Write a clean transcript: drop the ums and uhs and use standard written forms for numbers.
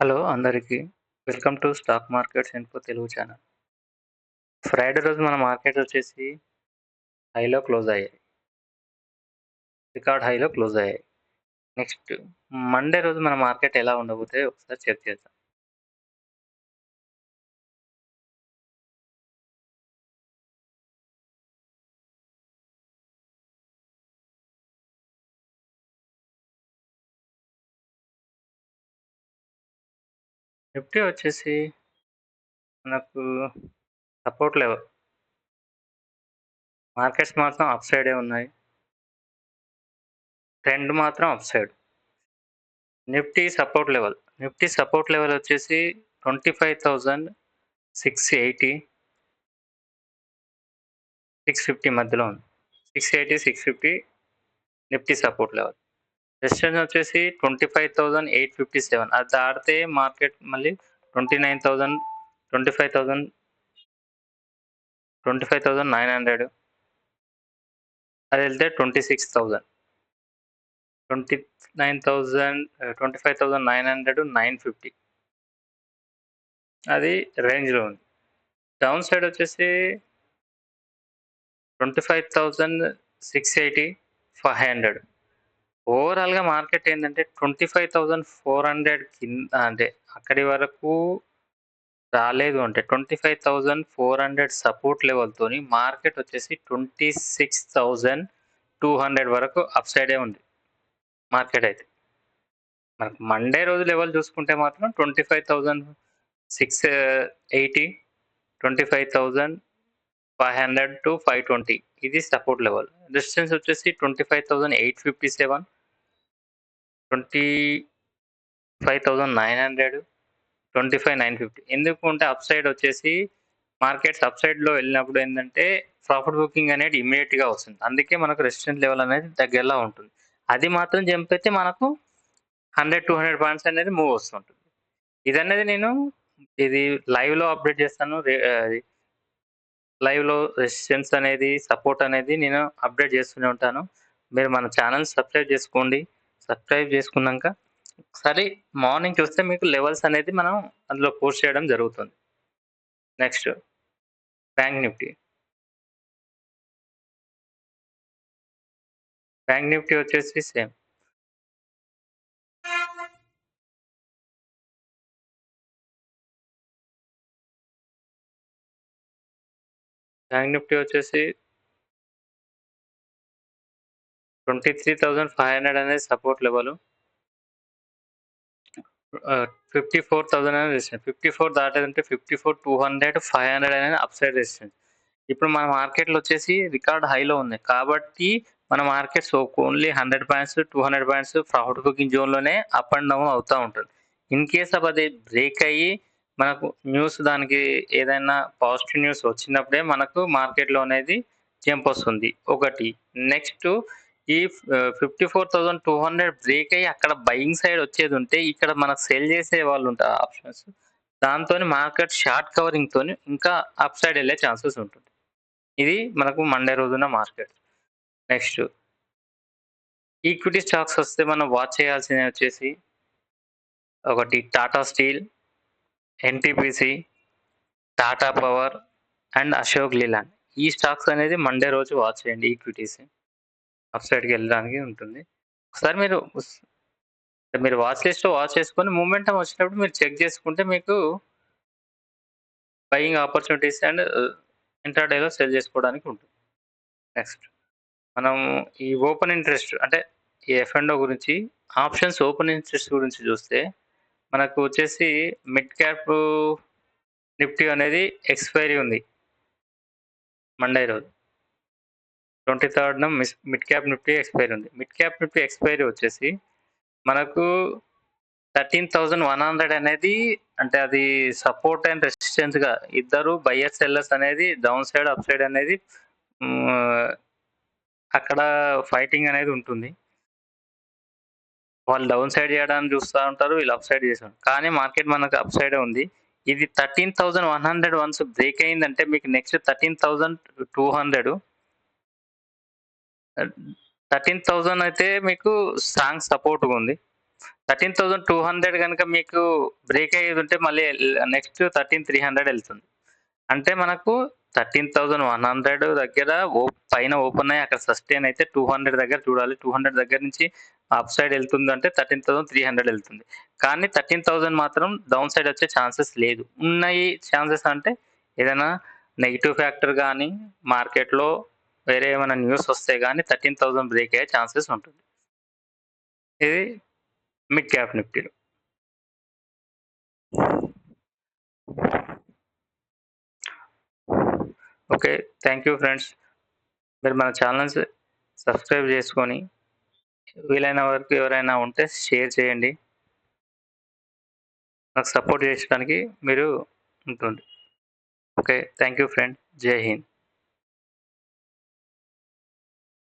Hello అందరికి. Welcome to stock markets info Telugu channel. Friday రోజు మన మార్కెట్ వచ్చేసి హైలో క్లోజ్ అయ్యాయి. రికార్డ్ హైలో క్లోజ్ అయ్యాయి. నెక్స్ట్ మండే రోజు మన మార్కెట్ ఎలా ఉండబోతే ఒకసారి చెక్ చేద్దాం. నిఫ్టీ వచ్చేసి మనకు సపోర్ట్ లెవెల్. మార్కెట్స్ మాత్రం అప్ సైడే ఉన్నాయి. ట్రెండ్ మాత్రం up side. Nifty support level వచ్చేసి 25,680 650 మధ్యలో ఉంది. 680 650 నిఫ్టీ సపోర్ట్ లెవెల్. రెసిస్టెన్స్ వచ్చేసి 25,857. అది దాటితే మార్కెట్ మళ్ళీ 29,000 25,000 25,900. అది వెళ్తే 26,000 29,000 25,900 950. అది రేంజ్లో ఉంది. డౌన్ సైడ్ వచ్చేసి 25,680 500. ఓవరాల్గా మార్కెట్ ఏంటంటే 25,400 కింద, అంటే అక్కడి వరకు రాలేదు. అంటే 25,400 సపోర్ట్ లెవెల్తోని మార్కెట్ వచ్చేసి 26,200 వరకు అప్ సైడే ఉంది మార్కెట్. అయితే మనకు మండే రోజు లెవెల్ చూసుకుంటే మాత్రం 25,680 25,500 to 520 ఇది సపోర్ట్ లెవెల్. రెసిస్టెన్స్ వచ్చేసి 25,857 25,900 25,950. ఎందుకు అంటే అప్ సైడ్ వచ్చేసి మార్కెట్స్ అప్ సైడ్లో వెళ్ళినప్పుడు ఏంటంటే ప్రాఫిట్ బుకింగ్ అనేది ఇమీడియట్గా వస్తుంది. అందుకే మనకు రెసిస్టెన్స్ లెవెల్ అనేది దగ్గరలో ఉంటుంది. అది మాత్రం జంప్ అయితే మనకు 100-200 పాయింట్స్ అనేది మూవ్ వస్తుంటుంది. ఇదనేది నేను లైవ్లో అప్డేట్ చేస్తాను. లైవ్లో రెసిస్టెన్స్ అనేది సపోర్ట్ అనేది నేను అప్డేట్ చేస్తూనే ఉంటాను. మీరు మన ఛానల్ సబ్స్క్రైబ్ చేసుకోండి. సబ్స్క్రైబ్ చేసుకున్నాక ఒకసారి మార్నింగ్ చూస్తే మీకు లెవెల్స్ అనేది మనం అందులో పోస్ట్ చేయడం జరుగుతుంది. నెక్స్ట్ బ్యాంక్ నిఫ్టీ వచ్చేసి సేమ్. బ్యాంక్ నిఫ్టీ వచ్చేసి 23,500 అనేది సపోర్ట్ లెవెల్. 54,000 అనేది రెసిస్టెన్స్. 54 దాటేదంటే 54,200 500 అనేది అప్ సైడ్ రెసిస్టెన్స్. ఇప్పుడు మన మార్కెట్లో వచ్చేసి రికార్డ్ హైలో ఉంది కాబట్టి మన markets only 100 points 200 points profit booking జోన్లోనే అప్ అండ్ డౌన్ అవుతూ ఉంటుంది. ఇన్ కేస్ ఆఫ్ అది బ్రేక్ అయ్యి మనకు న్యూస్, దానికి ఏదైనా పాజిటివ్ న్యూస్ వచ్చినప్పుడే మనకు మార్కెట్లో అనేది జంప్ వస్తుంది ఒకటి. నెక్స్ట్ ఈ 54,200 బ్రేక్ అయ్యి అక్కడ బయింగ్ సైడ్ వచ్చేది ఉంటే ఇక్కడ మనకు సెల్ చేసే వాళ్ళు ఉంటారు ఆప్షన్స్. దాంతో మార్కెట్ షార్ట్ కవరింగ్తో ఇంకా అప్ సైడ్ వెళ్ళే ఛాన్సెస్ ఉంటుంది. ఇది మనకు మండే రోజున మార్కెట్. నెక్స్ట్ ఈక్విటీ స్టాక్స్ వస్తే మనం వాచ్ చేయాల్సినవి వచ్చేసి ఒకటి Tata steel, NTPC, Tata power and Ashok Leyland. ఈ స్టాక్స్ అనేది మండే రోజు వాచ్ చేయండి. ఈక్విటీస్ అప్ సైడ్కి వెళ్ళడానికి ఉంటుంది. ఒకసారి మీరు వాచ్ లిస్ట్లో వాచ్ చేసుకొని మూమెంటం వచ్చినప్పుడు మీరు చెక్ చేసుకుంటే మీకు బయింగ్ ఆపర్చునిటీస్ అండ్ ఇంట్రాడేలో సెల్ చేసుకోవడానికి ఉంటుంది. నెక్స్ట్ మనం ఈ ఓపెన్ ఇంట్రెస్ట్ అంటే ఈ ఎఫ్ఎండో గురించి, ఆప్షన్స్ ఓపెన్ ఇంట్రెస్ట్ గురించి చూస్తే మనకు వచ్చేసి మిడ్ క్యాప్ నిఫ్టీ అనేది ఎక్స్పైరీ ఉంది మండే రోజు 23rd mid cap Nifty expiry ఉంది. మిడ్ క్యాప్ నిఫ్టీ ఎక్స్పైరీ వచ్చేసి మనకు 13,100 అనేది, అంటే అది సపోర్ట్ అండ్ రెసిస్టెన్స్గా ఇద్దరు బయ్యర్ సెల్లర్స్ అనేది డౌన్ సైడ్ అప్ సైడ్ అనేది అక్కడ ఫైటింగ్ అనేది ఉంటుంది. వాళ్ళు డౌన్ సైడ్ చేయడానికి చూస్తూ ఉంటారు, వీళ్ళు అప్ సైడ్ చేస్తారు. కానీ మార్కెట్ మనకు అప్ సైడే ఉంది. ఇది 13,100 వన్స్ బ్రేక్ అయిందంటే మీకు నెక్స్ట్ 13,200 13,000 అయితే మీకు స్ట్రాంగ్ సపోర్ట్గా ఉంది. 13,200 గనుక మీకు బ్రేక్ అయ్యేది ఉంటే మళ్ళీ నెక్స్ట్ 13,300 ఎళ్తుంది. అంటే మనకు 13,100 దగ్గర పైన ఓపెన్ అయ్యి అక్కడ సస్టైన్ అయితే 200 దగ్గర చూడాలి. 200 దగ్గర నుంచి అప్ సైడ్ ఎళ్తుందంటే 13,300 ఎళ్తుంది. కానీ 13,000 మాత్రం డౌన్ సైడ్ వచ్చే ఛాన్సెస్ లేదు. ఉన్నాయి ఛాన్సెస్ అంటే ఏదైనా నెగెటివ్ ఫ్యాక్టర్ గానీ, మార్కెట్‌లో వేరే ఏమైనా న్యూస్ వస్తే గానీ 13,000 బ్రేక్ అయ్యే ఛాన్సెస్ ఉంటుంది. ఇది మిడ్ క్యాప్ నిఫ్టీలో. ఓకే. Thank you friends. మీరు మన ఛానెల్స్ సబ్స్క్రైబ్ చేసుకొని, వీలైన వరకు ఎవరైనా ఉంటే షేర్ చేయండి. నాకు సపోర్ట్ చేయడానికి మీరు ఉంటుంది. ఓకే. Thank you friend. జై హింద్.